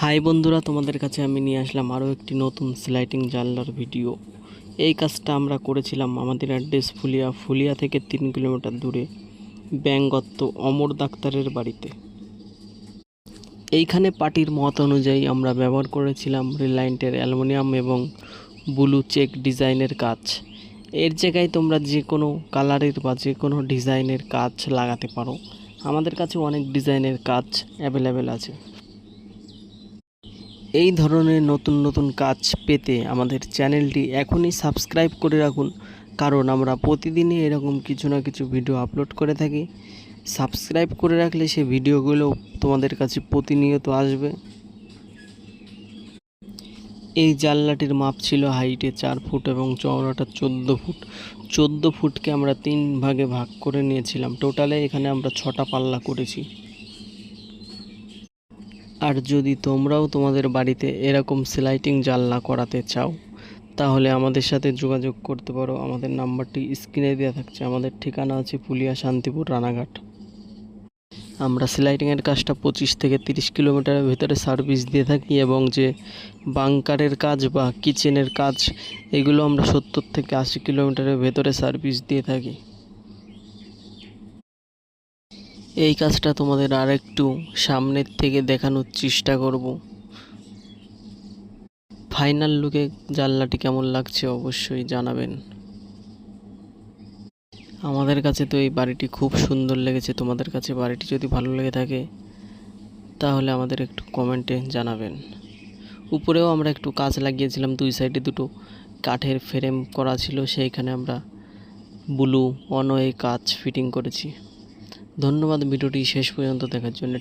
High বন্ধুরা, তোমাদের কাছে আমি নিয়ে আসলাম আরও একটি নতুন স্লাইডিং জানলার ভিডিও। এই কাজটা আমরা করেছিলাম আমাদের অ্যাড্রেস ফুলিয়া থেকে 3 কিলোমিটার দূরে ব্যাঙ্গত্ব অমর ডাক্তারের বাড়িতে। এইখানে পার্টির মত অনুযায়ী আমরা ব্যবহার করেছিলাম রিলায়েন্টের অ্যালুমিনিয়াম এবং ব্লু চেক ডিজাইনের কাজ। এর জায়গায় তোমরা যে কোনো কালারের বা যে কোনো ডিজাইনের কাজ লাগাতে পারো। আমাদের কাছে অনেক ডিজাইনের কাজ অ্যাভেলেবেল আছে। এই ধরনের নতুন নতুন কাজ পেতে আমাদের চ্যানেলটি এখনই সাবস্ক্রাইব করে রাখুন, কারণ আমরা প্রতিদিনই এরকম কিছু না কিছু ভিডিও আপলোড করে থাকি। সাবস্ক্রাইব করে রাখলে সেই ভিডিওগুলো তোমাদের কাছে প্রতিনিয়ত আসবে। এই জানলাটির মাপ ছিল হাইটে 4 ফুট এবং চওড়াটা 14 ফুট। 14 ফুটকে আমরা 3 ভাগে ভাগ করে নিয়েছিলাম। টোটালে এখানে আমরা 6টা পাল্লা করেছি। আর যদি তোমরাও তোমাদের বাড়িতে এরকম স্লাইডিং জানলা করাতে চাও, তাহলে আমাদের সাথে যোগাযোগ করতে পারো। আমাদের নাম্বারটি স্ক্রিনে দেওয়া থাকছে। আমাদের ঠিকানা আছে ফুলিয়া, শান্তিপুর, রানাঘাট। আমরা স্লাইডিংয়ের কাজটা 25 থেকে 30 কিলোমিটারের ভিতরে সার্ভিস দিয়ে থাকি, এবং যে বাংকারের কাজ বা কিচেনের কাজ, এগুলো আমরা 70 থেকে 80 কিলোমিটারের ভেতরে সার্ভিস দিয়ে থাকি। এই কাজটা তোমাদের আরেকটু সামনের থেকে দেখানোর চেষ্টা করব। ফাইনাল লুকে জানলাটি কেমন লাগছে অবশ্যই জানাবেন। আমাদের কাছে তো এই বাড়িটি খুব সুন্দর লেগেছে। তোমাদের কাছে বাড়িটি যদি ভালো লেগে থাকে তাহলে আমাদের একটু কমেন্টে জানাবেন। উপরেও আমরা একটু কাজ লাগিয়েছিলাম, 2 সাইডে 2টো কাঠের ফ্রেম করা ছিল, সেইখানে আমরা ব্লু অনওয়ে কাজ ফিটিং করেছি। ধন্যবাদ ভিডিওটি শেষ পর্যন্ত দেখার জন্য।